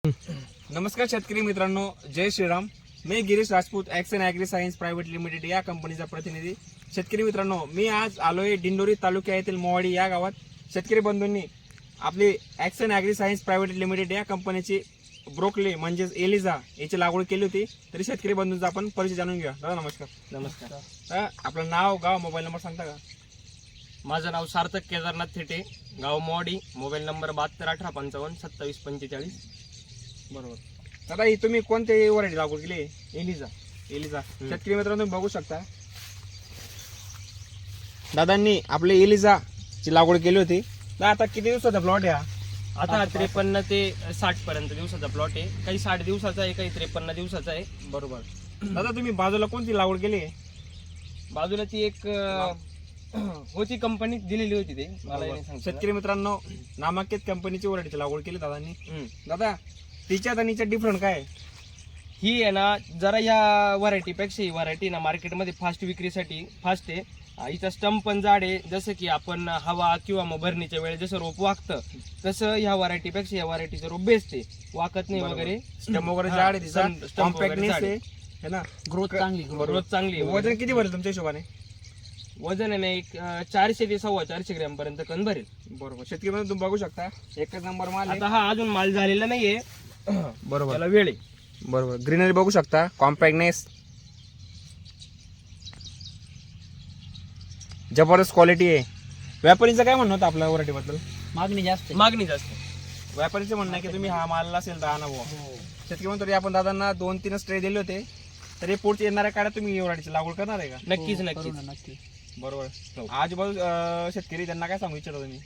नमस्कार शेतकरी मित्रांनो, जय श्रीराम. मी Girish Rajput, Axon agri science private limited या कंपनीचा प्रतिनिधी. शेतकरी मित्रांनो, मी आज आलोय दिंडोरी तालुक्या येथील मोवाडी या गावात. शेतकरी बंधूंनी आपली ॲक्सन ॲग्री सायन्स प्रायव्हेट लिमिटेड या कंपनीची ब्रोकली म्हणजेच एलिझा याची लागवड केली होती. तरी शेतकरी बंधूंचा आपण परिचय जाणून घेऊया. दादा नमस्कार. नमस्कार. आपलं नाव, गाव, मोबाईल नंबर सांगता का? माझं नाव सार्थक केदारनाथ थेटे, गाव मोवाडी, मोबाईल नंबर 72 18 55 27 45. बरोबर. दादा ही तुम्ही कोणत्या व्हरायटी लागवड केली? एलिझा. शेतकरी मित्रांनो तुम्ही बघू शकता, दादांनी आपले एलिझा ची लागवड केली होती. आता किती दिवसाचा प्लॉट आहे? आता 53 ते 60 पर्यंत दिवसाचा प्लॉट आहे. काही 60 दिवसाचा आहे, काही 53 दिवसाचा आहे. बरोबर. दादा तुम्ही बाजूला कोणती लागवड केली? बाजूला ती एक होती, कंपनी दिलेली होती ते मला नाही सांगता. शेतकरी मित्रांनो, नामांकित कंपनीची व्हरायटीची लागवड केली दादांनी. दादा तिच्यात आणि याच्यात डिफरंट काय आहे? ही आहे ना, जरा या व्हरायटीपेक्षा ही व्हरायटी ना मार्केटमध्ये फास्ट विक्रीसाठी फास्ट आहे. हिचा स्टंप पण जाड आहे. जसं की आपण हवा किंवा मग भरणीच्या वेळेस जसं रोप वागतं तसं ह्या व्हरायटीपेक्षा या व्हरायटीचं रोप बेस्ट आहे, वाकत नाही वगैरे. स्टम वगैरे जाड आहे, तिचा कॉम्पॅक्टनेस आहे ना, ग्रोथ चांगली आहे. वजन किती भरेल तुमच्या हिशोबाने? वजन आहे ना एक 400 ते 450 ग्रॅम पर्यंत कण भरेल. बरोबर. शेतकरी मित्रांनो तुम्ही बघू शकता, एकच नंबर माल आहे. आता हा अजून माल झालेला नाहीये, बरोबर, त्याला वेळ आहे. बरोबर. ग्रीनरी बघू शकता, कॉम्पॅक्टनेस, जबरदस्त क्वालिटी आहे. व्यापारीचं काय म्हणणं होतं आपल्या व्हरायटी बद्दल? मागणी जास्त. व्यापारीचं म्हणणं आहे की तुम्ही हा माल असेल तर आणा बुवा. शेतकरी म्हणतो आपण दादांना 2-3 ट्रे दिले होते, तरी पुढच्या येणाऱ्या काळात तुम्ही व्हरायटीची लागवड करणार आहे का? नक्कीच. बरोबर. आजूबाजू शेतकरी त्यांना काय सांगू इच्छिता तुम्ही?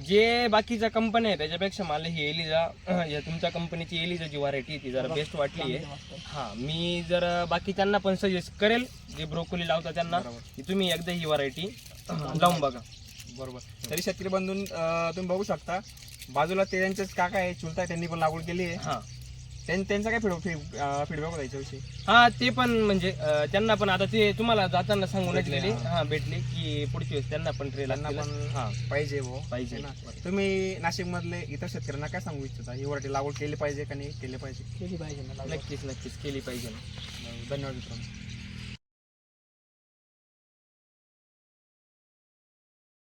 जे बाकीच्या कंपन्या आहे त्याच्यापेक्षा मला ही एलिझा, या तुमच्या कंपनीची एलिझा जी व्हरायटी ती जरा बेस्ट वाटली आहे. हा, मी जर बाकीच्यांना पण सजेस्ट करेल जे ब्रोकोली लावतात त्यांना की तुम्ही एकदा ही व्हरायटी लावून बघा. बरोबर. तरी शेतकरी बंधून तुम्ही बघू शकता, बाजूला ते त्यांचेच काका आहे, चुलता, त्यांनी पण लागवड केली आहे. हा, त्यांचा काय फीडबॅक होता याच्याविषयी? हा, ते पण म्हणजे त्यांना पण आता ते तुम्हाला जाताना सांगून गेले, हा भेटले की पुढची वेळेस त्यांना पण ट्रेला पण हा पाहिजे पाहिजे ना. तुम्ही नाशिक मधले इतर शेतकऱ्यांना काय सांगू इच्छिता? ही व्हरायटी लागवड केली पाहिजे का नाही केली पाहिजे? नक्कीच केली पाहिजे. धन्यवाद मित्रांनो.